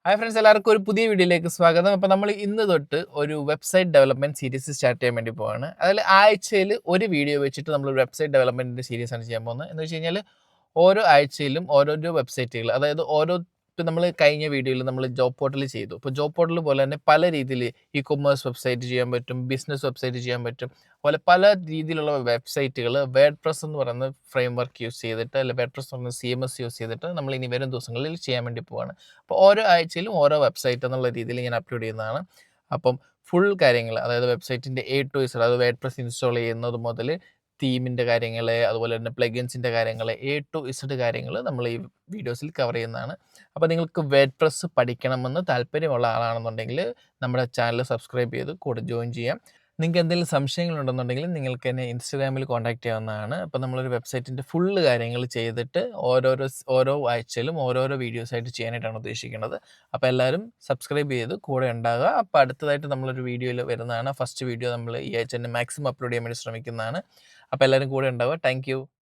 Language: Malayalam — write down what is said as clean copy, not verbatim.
ഹായ് ഫ്രണ്ട്സ്, എല്ലാവർക്കും ഒരു പുതിയ വീഡിയോയിലേക്ക് സ്വാഗതം. അപ്പോൾ നമ്മൾ ഇന്ന് തൊട്ട് ഒരു വെബ്സൈറ്റ് ഡെവലപ്മെന്റ് സീരീസ് സ്റ്റാർട്ട് ചെയ്യാൻ വേണ്ടി പോവാണ്. അതിൽ ആഴ്ചയിൽ ഒരു വീഡിയോ വെച്ചിട്ട് നമ്മൾ വെബ്സൈറ്റ് ഡെവലപ്മെന്റിന്റെ സീരീസ് ആണ് ചെയ്യാൻ പോകുന്നത്. എന്ന് വെച്ച് കഴിഞ്ഞാൽ ഓരോ ആഴ്ചയിലും ഓരോരോ വെബ്സൈറ്റുകൾ, അതായത് ഓരോ ഇപ്പം നമ്മൾ കഴിഞ്ഞ വീഡിയോയിൽ നമ്മൾ ജോബ് പോർട്ടൽ ചെയ്തു. ഇപ്പോൾ ജോബ് പോർട്ടൽ പോലെ തന്നെ പല രീതിയിൽ ഇ കൊമേഴ്സ് വെബ്സൈറ്റ് ചെയ്യാൻ പറ്റും, ബിസിനസ് വെബ്സൈറ്റ് ചെയ്യാൻ പറ്റും. അതുപോലെ പല രീതിയിലുള്ള വെബ്സൈറ്റുകൾ വേർഡ് പ്രസ് എന്ന് പറയുന്ന ഫ്രെയിം വർക്ക് യൂസ് ചെയ്തിട്ട്, അല്ലെങ്കിൽ വേർഡ് പ്രസ് എന്ന് പറയുന്ന CMS യൂസ് ചെയ്തിട്ട് നമ്മൾ ഇനി വരും ദിവസങ്ങളിൽ ചെയ്യാൻ വേണ്ടി പോവാണ്. അപ്പോൾ ഓരോ ആഴ്ചയിലും ഓരോ വെബ്സൈറ്റ് എന്നുള്ള രീതിയിൽ ഞാൻ അപ്ലോഡ് ചെയ്യുന്നതാണ്. അപ്പം ഫുൾ കാര്യങ്ങൾ, അതായത് വെബ്സൈറ്റിൻ്റെ A to Z, അതായത് വേർഡ് പ്രസ് ഇൻസ്റ്റാൾ ചെയ്യുന്നത് മുതൽ തീമിൻ്റെ കാര്യങ്ങൾ, അതുപോലെ തന്നെ പ്ലഗിൻസിൻ്റെ കാര്യങ്ങൾ, A to Z കാര്യങ്ങൾ നമ്മൾ ഈ വീഡിയോസിൽ കവർ ചെയ്യുന്നതാണ്. അപ്പോൾ നിങ്ങൾക്ക് വേർഡ് പ്രസ് പഠിക്കണമെന്ന് താല്പര്യമുള്ള ആളാണെന്നുണ്ടെങ്കിൽ നമ്മുടെ ചാനൽ സബ്സ്ക്രൈബ് ചെയ്ത് കൂടെ ജോയിൻ ചെയ്യാം. നിങ്ങൾക്ക് എന്തെങ്കിലും സംശയങ്ങളുണ്ടെന്നുണ്ടെങ്കിൽ നിങ്ങൾക്ക് എന്നെ ഇൻസ്റ്റാഗ്രാമിൽ കോൺടാക്ട് ചെയ്യാവുന്നതാണ്. അപ്പോൾ നമ്മളൊരു വെബ്സൈറ്റിൻ്റെ ഫുള്ള് കാര്യങ്ങൾ ചെയ്തിട്ട് ഓരോ ആഴ്ചയിലും ഓരോരോ വീഡിയോസായിട്ട് ചെയ്യാനായിട്ടാണ് ഉദ്ദേശിക്കുന്നത്. അപ്പോൾ എല്ലാവരും സബ്സ്ക്രൈബ് ചെയ്ത് കൂടെ ഉണ്ടാകുക. അപ്പോൾ അടുത്തതായിട്ട് നമ്മളൊരു വീഡിയോയിൽ വരുന്നതാണ്. ഫസ്റ്റ് വീഡിയോ നമ്മൾ ഈ ആഴ്ച തന്നെ മാക്സിമം അപ്ലോഡ് ചെയ്യാൻ വേണ്ടി ശ്രമിക്കുന്നതാണ്. അപ്പോൾ എല്ലാവരും കൂടെ ഉണ്ടാവുക. Thank you.